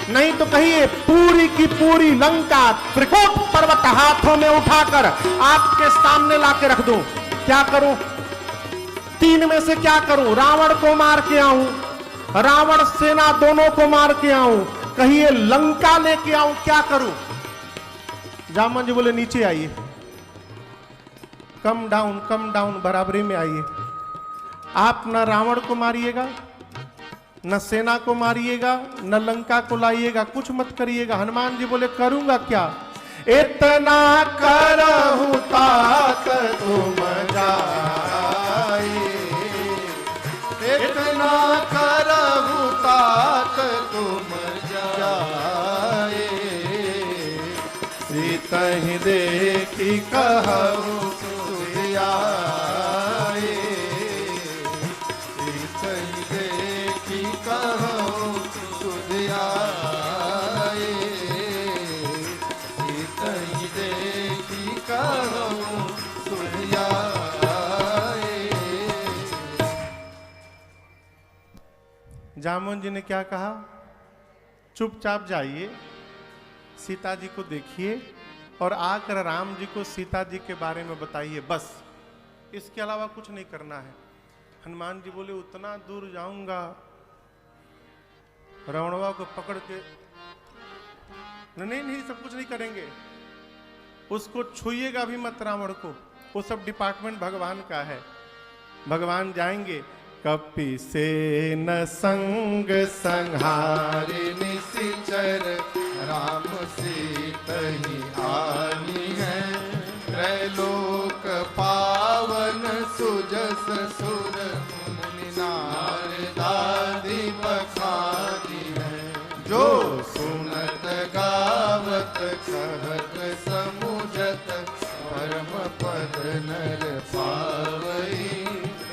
S1: नहीं तो कहिए पूरी की पूरी लंका त्रिकूट पर्वत हाथों में उठाकर आपके सामने लाके रख दूं। क्या करूं? 3 में से क्या करूं? रावण को मार के आऊं, रावण सेना दोनों को मार के आऊं, कहिए लंका लेके आऊं, क्या करूं? जामन जी बोले नीचे आइए, कम डाउन बराबरी में आइए। आप न रावण को मारिएगा, न सेना को मारिएगा, न लंका को लाइएगा, कुछ मत करिएगा। हनुमान जी बोले करूंगा क्या? इतना करहूं तात तुम जाए,
S2: इतना करहु तात तुम जाए।
S1: सीतहि देखी कहूं
S2: सुधियाए, सीतहि देखी कहूं सुधियाए, सीतहि देखी कहूं सुधियाए।
S1: जामुन जी ने क्या कहा? चुपचाप जाइए, सीता जी को देखिए और आकर राम जी को सीता जी के बारे में बताइए, बस इसके अलावा कुछ नहीं करना है। हनुमान जी बोले उतना दूर जाऊंगा, रावणवा को पकड़ के नहीं सब कुछ नहीं करेंगे, उसको छुइएगा भी मत रावण को, वो सब डिपार्टमेंट भगवान का है। भगवान जाएंगे, कपि से न संग संहारे
S2: निशिचर राम सीतहि आनी है, त्रैलोक पावन सुजस सुर मुनि नारदादि बखानी है। जो सुनत गावत कहत समुझत, परम पद नर पावई,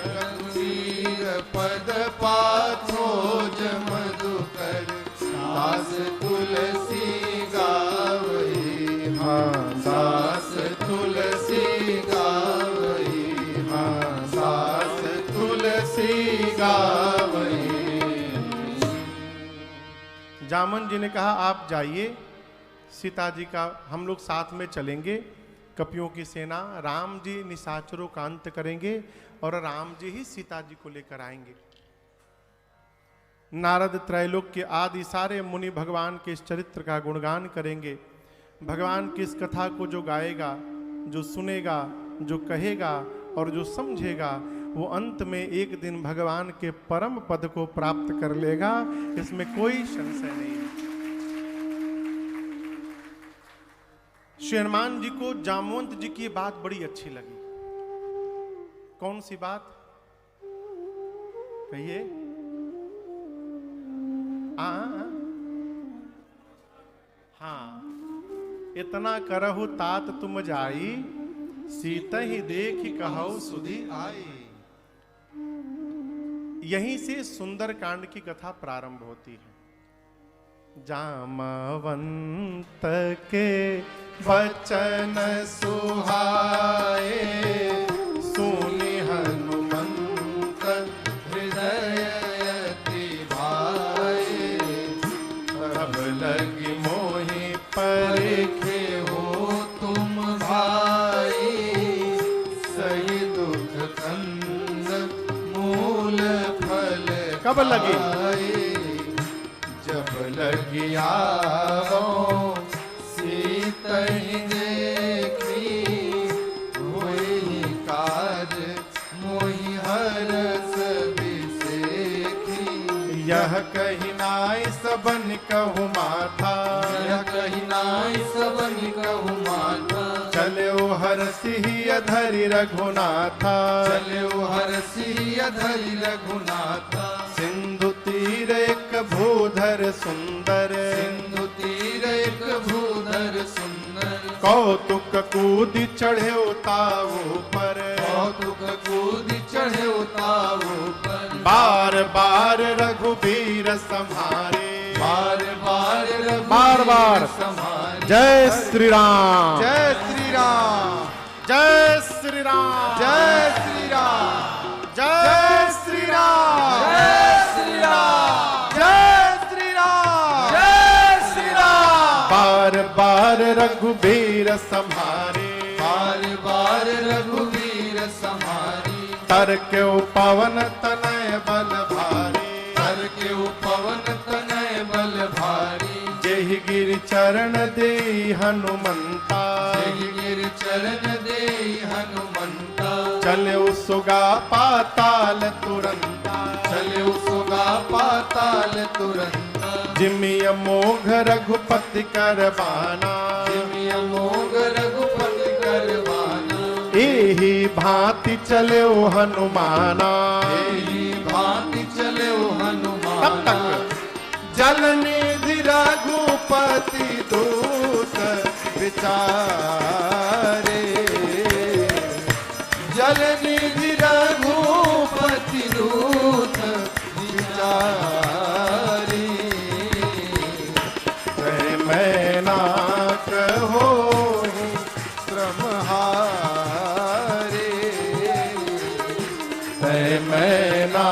S2: रघुवीर पद पाथोज मधुकर, दास तुलसी गावई। हाँ दास तुलसी गावई, हाँ दास तुलसी गावई।
S1: जामन जी ने कहा आप जाइए, सीता जी का हम लोग साथ में चलेंगे, कपियों की सेना, राम जी निशाचरों का अंत करेंगे और राम जी ही सीता जी को लेकर आएंगे। नारद त्रैलोक के आदि सारे मुनि भगवान के इस चरित्र का गुणगान करेंगे। भगवान की इस कथा को जो गाएगा, जो सुनेगा, जो कहेगा और जो समझेगा, वो अंत में एक दिन भगवान के परम पद को प्राप्त कर लेगा, इसमें कोई संशय नहीं है। श्री हनुमान जी को जामवंत जी की बात बड़ी अच्छी लगी। कौन सी बात कहिए? हाँ, इतना करहु तात तुम जाई, सीता ही देख कहौ सुधि आई। यहीं से सुंदर कांड की कथा प्रारंभ होती है। जामवंत के वचन सुहाए, सुनि हनुमंत
S2: हृदय अति भाए,
S1: तब लगी मोहि परीखे
S2: हो तुम भाई, सही दुख कंद मूल फल
S1: कब लगी?
S2: खाए। जब लगी आवो सीतहि देखी, होई काज मोहि हरस बिसेखी।
S1: यह कही नाय सबन कहु माथा,
S2: यह कही नाय सबनि कहु माथा,
S1: चलो हरसि अधरि रघुनाथा।
S2: चलो हरसि अधरि रघुनाथा,
S1: सिंधु तीर एक भूधर सुंदर,
S2: सिंधु तीर एक भूधर सुंदर।
S1: कौतुक कूदि चढ़े ताऊ पर,
S2: कौतुक कूदि चढ़े ताऊ पर।
S1: बार बार रघुबीर सम्हारे,
S2: बार बार रघुबीर
S1: बार बार
S2: सम्हारे।
S1: जय श्री राम,
S2: जय श्री राम,
S1: जय श्री राम,
S2: जय श्री राम,
S1: जय श्री राम,
S2: जय श्री राम, जय श्री राम, जय श्री राम।
S1: बार बार रघुबीर सम्हारे,
S2: बार बार रघुबीर सम्हारी।
S1: तर के पवन तनय बल भारी,
S2: तर के पवन तनय बल भारी।
S1: जेहि गिरि चरण दे हनुमंता,
S2: जेहि गिरि चरण दे हनुमंता।
S1: चले सुगा पाताल तुरंता,
S2: चले सुगा पाताल तुरंता।
S1: जिमिय मोघ रघुपति करबाना,
S2: जिमिय मोघ रघुपति करबाना।
S1: एहि भांति चले हनुमाना,
S2: एहि भांति चले हनुमाना।
S1: तब तक
S2: जलनिधि रघुपति दूत विचारे। जलनिधि रघुपति दूत विचारे।
S1: मैं ना कहो
S2: श्रमहारे।
S1: मैं ना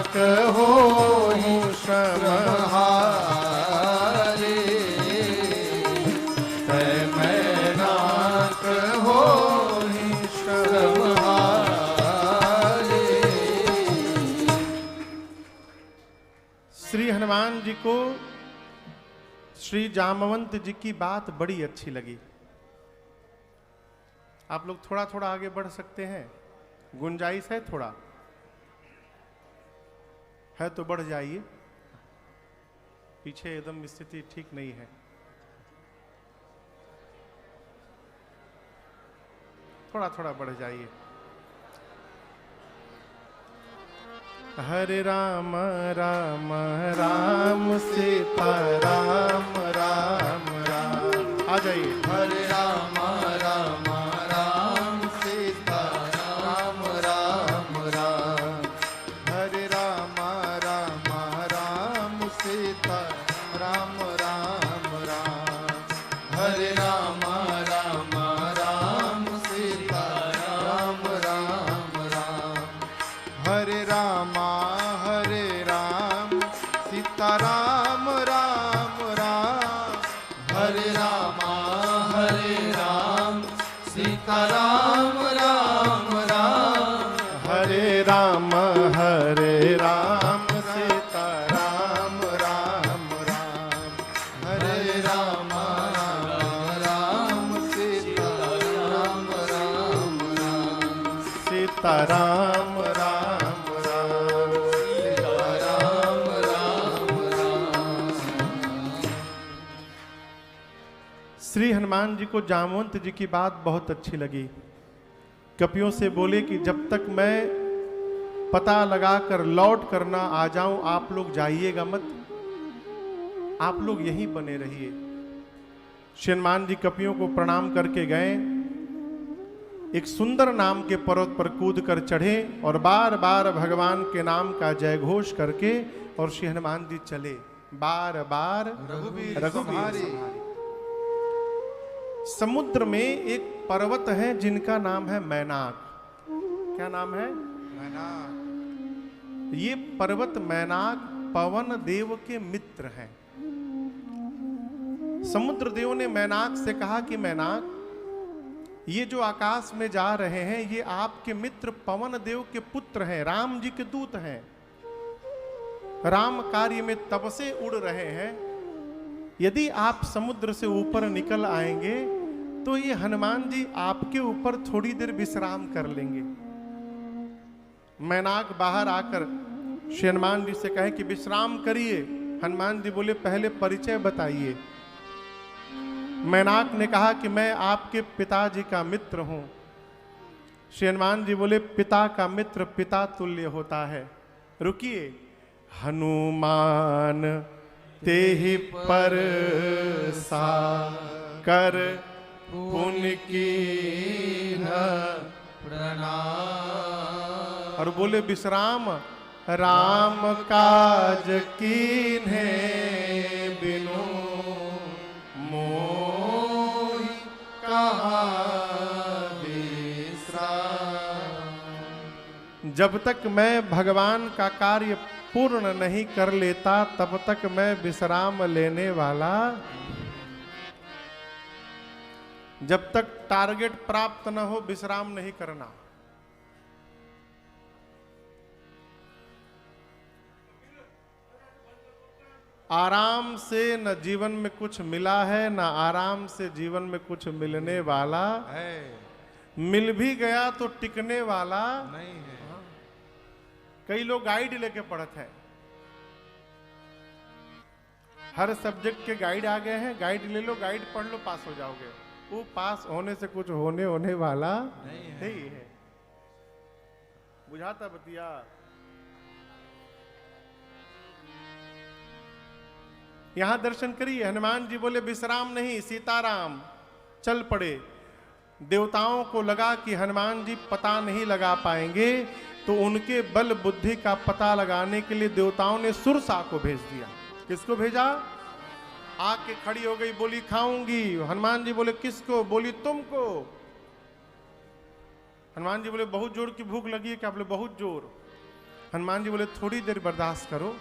S1: कहो श्रमहारे, मैं ना कहो श्रमहारे। श्री हनुमान जी को श्री जामवंत जी की बात बड़ी अच्छी लगी। आप लोग थोड़ा थोड़ा आगे बढ़ सकते हैं, गुंजाइश है थोड़ा। है तो बढ़ जाइए, पीछे एकदम स्थिति ठीक नहीं है। थोड़ा थोड़ा बढ़ जाइए। हरे राम राम राम सीता राम राम राम। आ जाइए।
S2: हरे राम राम राम सीता राम राम राम। हरे राम राम राम सीता राम राम राम। हरे राम राम राम सीता राम राम राम। हरे राम सीता राम राम राम। हरे राम सीता राम राम राम।
S1: हरे राम सीता राम राम राम।
S2: हरे राम सीता राम राम राम।
S1: सीता राम राम राम। श्री हनुमान जी को जामवंत जी की बात बहुत अच्छी लगी। कपियों से बोले कि जब तक मैं पता लगाकर लौट कर ना आ जाऊं, आप लोग जाइएगा मत, आप लोग यहीं बने रहिए। श्री हनुमान जी कपियों को प्रणाम करके गए, एक सुंदर नाम के पर्वत पर कूद कर चढ़े और बार बार भगवान के नाम का जय घोष करके और श्री हनुमान जी चले। बार बार
S2: रघुवीर
S1: संहारी। समुद्र में एक पर्वत है जिनका नाम है मैनाक। क्या नाम है?
S2: मैनाक।
S1: ये पर्वत मैनाक पवन देव के मित्र हैं। समुद्र देव ने मैनाक से कहा कि मैनाक, ये जो आकाश में जा रहे हैं ये आपके मित्र पवन देव के पुत्र हैं, राम जी के दूत हैं। राम कार्य में तब से उड़ रहे हैं। यदि आप समुद्र से ऊपर निकल आएंगे तो ये हनुमान जी आपके ऊपर थोड़ी देर विश्राम कर लेंगे। मैनाक बाहर आकर श्री हनुमान जी से कहे कि विश्राम करिए। हनुमान जी बोले पहले परिचय बताइए। मैनाक ने कहा कि मैं आपके पिताजी का मित्र हूं। श्री हनुमान जी बोले पिता का मित्र पिता तुल्य होता है। रुकिए। हनुमान तेहि पर सा कर पुण्य की प्रणाम। और बोले विश्राम राम काज कीन्हे बिनु मोहि कहाँ विश्राम। जब तक मैं भगवान का कार्य पूर्ण नहीं कर लेता तब तक मैं विश्राम लेने वाला। जब तक टारगेट प्राप्त न हो विश्राम नहीं करना। आराम से न जीवन में कुछ मिला है, न आराम से जीवन में कुछ मिलने वाला
S2: है।
S1: मिल भी गया तो टिकने वाला
S2: नहीं है।
S1: कई लोग गाइड लेके पढ़ते हैं। हर सब्जेक्ट के गाइड आ गए हैं, गाइड ले लो, गाइड पढ़ लो, पास हो जाओगे। वो पास होने से कुछ होने वाला नहीं है। बुझाता बतिया। यहां दर्शन करिए। हनुमान जी बोले विश्राम नहीं, सीताराम। चल पड़े। देवताओं को लगा कि हनुमान जी पता नहीं लगा पाएंगे, तो उनके बल बुद्धि का पता लगाने के लिए देवताओं ने सुरसा को भेज दिया। किसको भेजा? आके खड़ी हो गई, बोली खाऊंगी। हनुमान जी बोले किसको? बोली तुमको। हनुमान जी बोले बहुत जोर की भूख लगी है क्या? बोले बहुत जोर। हनुमान जी बोले थोड़ी देर बर्दाश्त करो।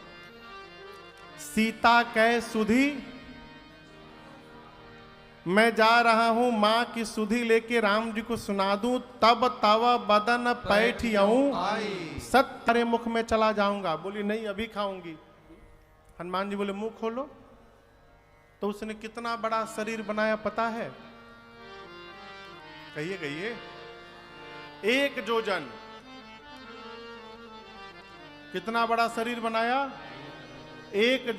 S1: सीता कै सुधी, मैं जा रहा हूं मां की सुधी लेके राम जी को सुना दूं, तब तव बदन पैठियाऊं सत्य मुख में चला जाऊंगा। बोली नहीं अभी खाऊंगी। हनुमान जी बोले मुंह खोलो। तो उसने कितना बड़ा शरीर बनाया पता है? कहिए कहिए। 1 जोजन। कितना बड़ा शरीर बनाया? 1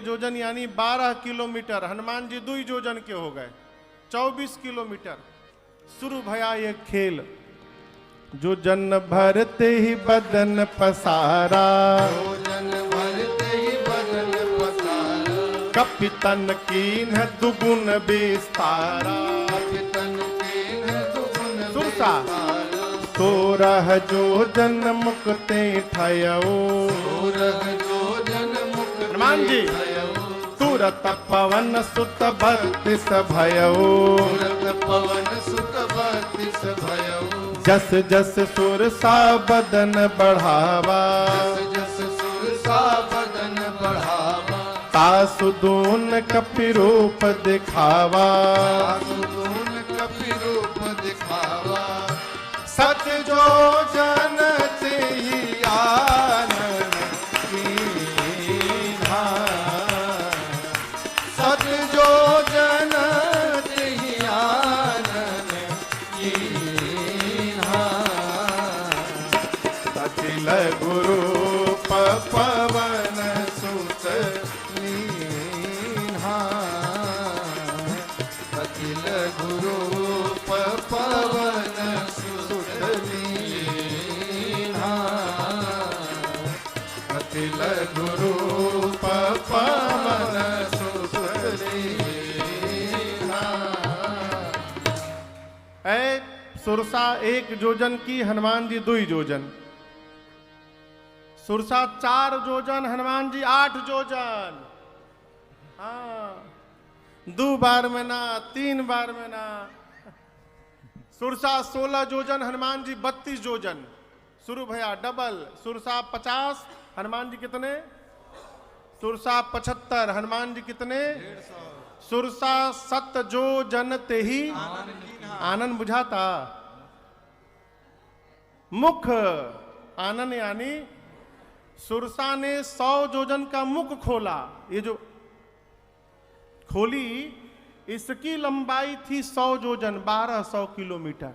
S1: जोजन यानी 12 किलोमीटर। हनुमान जी 2 जोजन के हो गए, 24 किलोमीटर। शुरू भया ये खेल। जो जन भरते ही बदन पसारा, कपितन कीन्ह दुगुन विस्तारा। सुरसा 16 जोजन मुक्ते ठयो। हनुमान जी तुरत पवन सुत 32 भयो। जस जस सुरसा बदन बढ़ावा, तासु दून कपि रूप दिखावा। सत जो जन ते आनन कीन्हा, सत जो जन ते आनन कीन्हा। अखिल गुरु पवन सुत लीन्हा, अखिल गुरु पवन सुत लीन्हा, अखिल गुरु पवन सुत लीन्हा। ऐ सुरसा 1 जोजन की, हनुमान जी 2 जोजन। सुरसा 4 जोजन, हनुमान जी 8 जोजन। हाँ, 2 बार में ना, 3 बार में ना। सुरसा 16 जोजन, हनुमान जी 32 जोजन। शुरू भया डबल। सुरसा 50, हनुमान जी कितने? सुरसा 75, हनुमान जी कितने? 150। सुरसा 7 जोजन ते ही आनन बुझाता। मुख आनन यानी सुरसा ने 100 जोजन का मुख खोला। ये जो खोली, इसकी लंबाई थी 100 जोजन, 1200 किलोमीटर।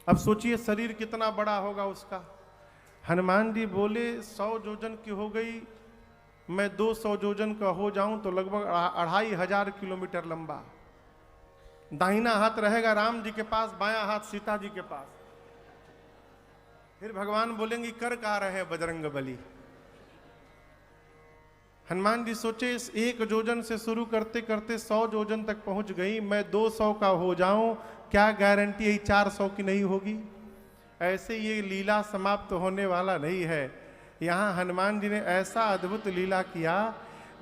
S1: अब सोचिए शरीर कितना बड़ा होगा उसका। हनुमान जी बोले 100 जोजन की हो गई, मैं 200 जोजन का हो जाऊं तो लगभग 2500 किलोमीटर लंबा। दाहिना हाथ रहेगा राम जी के पास, बायां हाथ सीता जी के पास। फिर भगवान बोलेंगे कर कहा रहे बजरंग बली। हनुमान जी सोचे इस 1 जोजन से शुरू करते करते 100 जोजन तक पहुंच गई, मैं 200 का हो जाऊं, क्या गारंटी यही 400 की नहीं होगी। ऐसे ये लीला समाप्त होने वाला नहीं है। यहाँ हनुमान जी ने ऐसा अद्भुत लीला किया,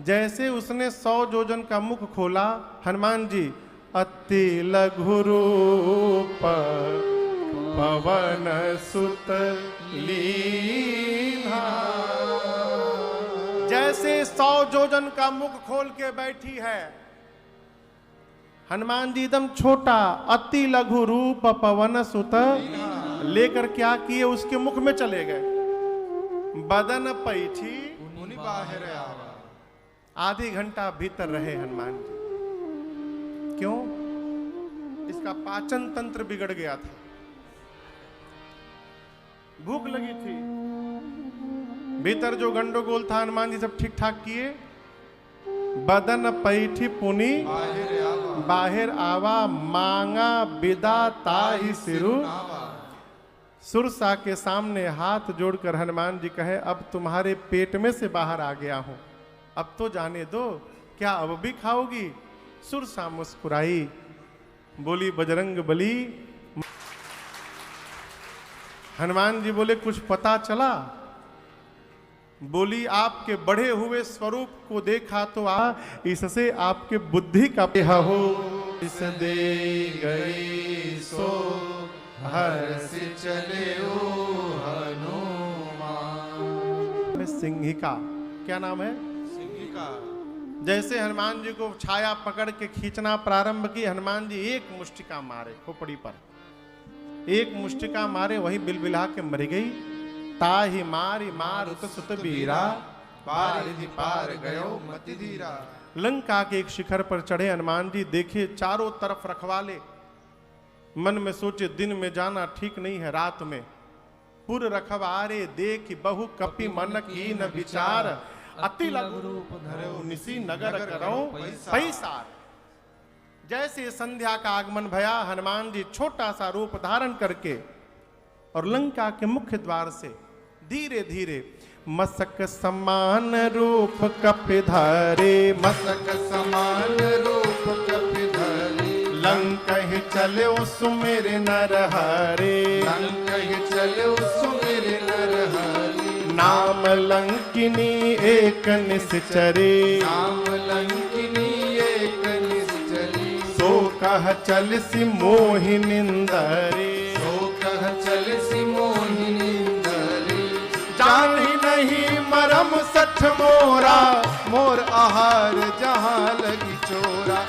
S1: जैसे उसने 100 जोजन का मुख खोला। हनुमान जी अति लघु रूप पवन सुत लीन्हा। जैसे 100 जोजन का मुख खोल के बैठी है, हनुमान जी एकदम छोटा, अति लघु रूप पवन सुत लेकर क्या किए, उसके मुख में चले गए। बदन पैठी बाहर आवा। आधी घंटा भीतर रहे हनुमान जी। क्यों? इसका पाचन तंत्र बिगड़ गया था, भूख लगी थी। भीतर जो गंडोगोल था हनुमान जी सब ठीक ठाक किए। बदन पैठी पुनी बाहर आवा, मांगा बिदा ताहि सिरु। सुरसा के सामने हाथ जोड़कर हनुमान जी कहे, अब तुम्हारे पेट में से बाहर आ गया हूं, अब तो जाने दो, क्या अब भी खाओगी? सुरसा मुस्कुराई, बोली बजरंग बली। हनुमान जी बोले कुछ पता चला? बोली आपके बढ़े हुए स्वरूप को देखा तो इससे आपके बुद्धि का हो। इस दे गई सो हर्ष चले हनुमान। सिंहिका, क्या नाम है? सिंहिका। जैसे हनुमान जी को छाया पकड़ के खींचना प्रारंभ की, हनुमान जी एक मुष्टिका मारे खोपड़ी पर, एक मुष्टिका मारे, वही बिलबिला के मर गई। ताहि मारी मार उत सुत बीरा, पारिधि पार गयो मति धीरा। लंका के एक शिखर पर चढ़े हनुमान जी, देखे चारों तरफ रखवाले। मन में सोचे दिन में जाना ठीक नहीं है, रात में पुर रखवारे देख बहु कपि मन की न विचार अति लघु रूप धरो निसी नगर करो पैसार। जैसे संध्या का आगमन भया, हनुमान जी छोटा सा रूप धारण करके और लंका के मुख्य द्वार से धीरे धीरे मसक समान रूप कपि धरे,
S2: मसक समान रूप कपि धरे,
S1: लंकहि चले सुमिर नर हरे,
S2: लंकहि चले सुमिर नर हरे,
S1: नाम लंकिनी एक निश्चरे,
S2: नाम लंकिनी एक निश्चरी,
S1: सो कह चल सी मोहिनिंदरे,
S2: सो कह चल सी मोहिनिंदरे,
S1: जानी नहीं मरम सठ मोरा,
S2: मोर आहार जहाँ लगी चोरा,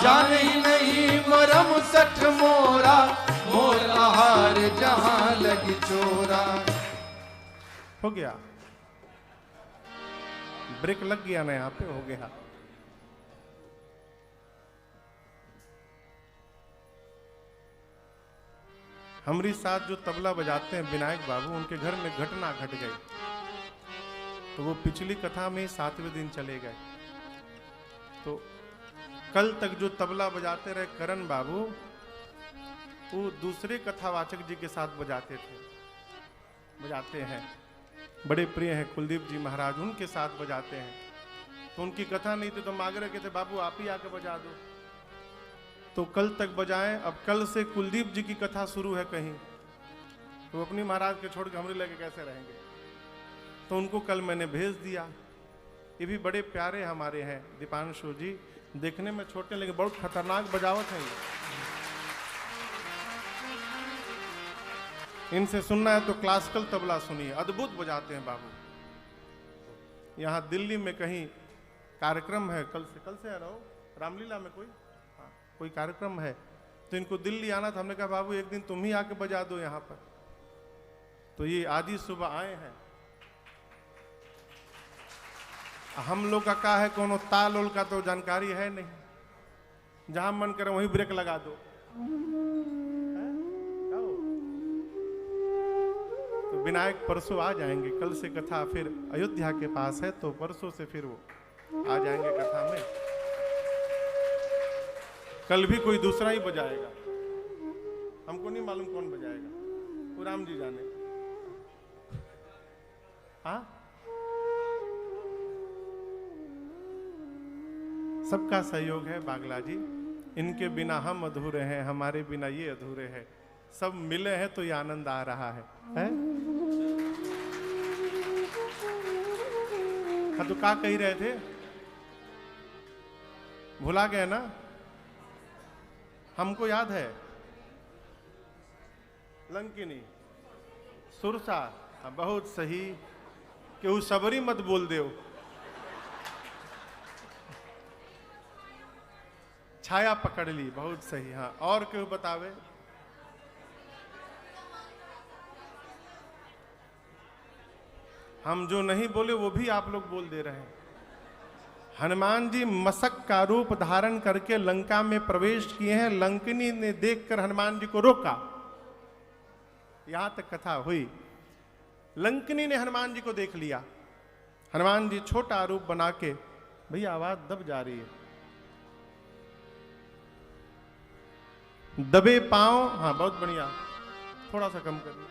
S2: जाने नहीं मरम सठ मोरा, मोर आहार जहाँ लगी चोरा।
S1: हो गया, ब्रेक लग गया ना यहाँ पे, हो गया। हमारी साथ जो तबला बजाते हैं विनायक बाबू, उनके घर में घटना घट गई, तो वो पिछली कथा में 7वें दिन चले गए। तो कल तक जो तबला बजाते रहे करण बाबू, वो दूसरे कथावाचक जी के साथ बजाते हैं, बड़े प्रिय हैं कुलदीप जी महाराज, उनके साथ बजाते हैं। तो उनकी कथा नहीं थी तो मांग के थे बाबू आप ही आके बजा दो, तो कल तक बजाएं। अब कल से कुलदीप जी की कथा शुरू है कहीं, तो अपनी महाराज के छोड़ के हमरे लगे कैसे रहेंगे, तो उनको कल मैंने भेज दिया। ये भी बड़े प्यारे हमारे हैं दीपांशु जी, देखने में छोटे लेकिन बहुत खतरनाक बजावट है ये। इनसे सुनना है तो क्लासिकल तबला सुनिए, अद्भुत बजाते हैं बाबू। यहाँ दिल्ली में कहीं कार्यक्रम है, कल से आ रहा हो, रामलीला में कोई कार्यक्रम है, तो इनको दिल्ली आना था। हमने कहा बाबू एक दिन तुम ही आके बजा दो यहाँ पर। तो ये आज ही सुबह आए हैं। हम लोग का क्या है, कोनो ताल उल का तो जानकारी है नहीं, जहां मन करे वहीं ब्रेक लगा दो। तो विनायक परसों आ जाएंगे, कल से कथा फिर अयोध्या के पास है, तो परसों से फिर वो आ जाएंगे कथा में। कल भी कोई दूसरा ही बजाएगा, हमको नहीं मालूम कौन बजाएगा, वो राम जी जाने। हाँ, सबका सहयोग है बागला जी, इनके बिना हम अधूरे हैं, हमारे बिना ये अधूरे हैं। सब मिले हैं तो ये आनंद आ रहा है? हाँ, तो क्या कह रहे थे, भुला गए ना? हमको याद है लंकिनी सुरसा, बहुत सही, केहू सबरी मत बोल दे, छाया पकड़ ली, बहुत सही। हाँ, और क्यों बतावे? हम जो नहीं बोले वो भी आप लोग बोल दे रहे हैं। हनुमान जी मसक का रूप धारण करके लंका में प्रवेश किए हैं। लंकिनी ने देखकर हनुमान जी को रोका, यहां तक कथा हुई। लंकिनी ने हनुमान जी को देख लिया, हनुमान जी छोटा रूप बना के, भैया आवाज दब जा रही है, दबे पांव, हाँ बहुत बढ़िया, थोड़ा सा कम कर लो।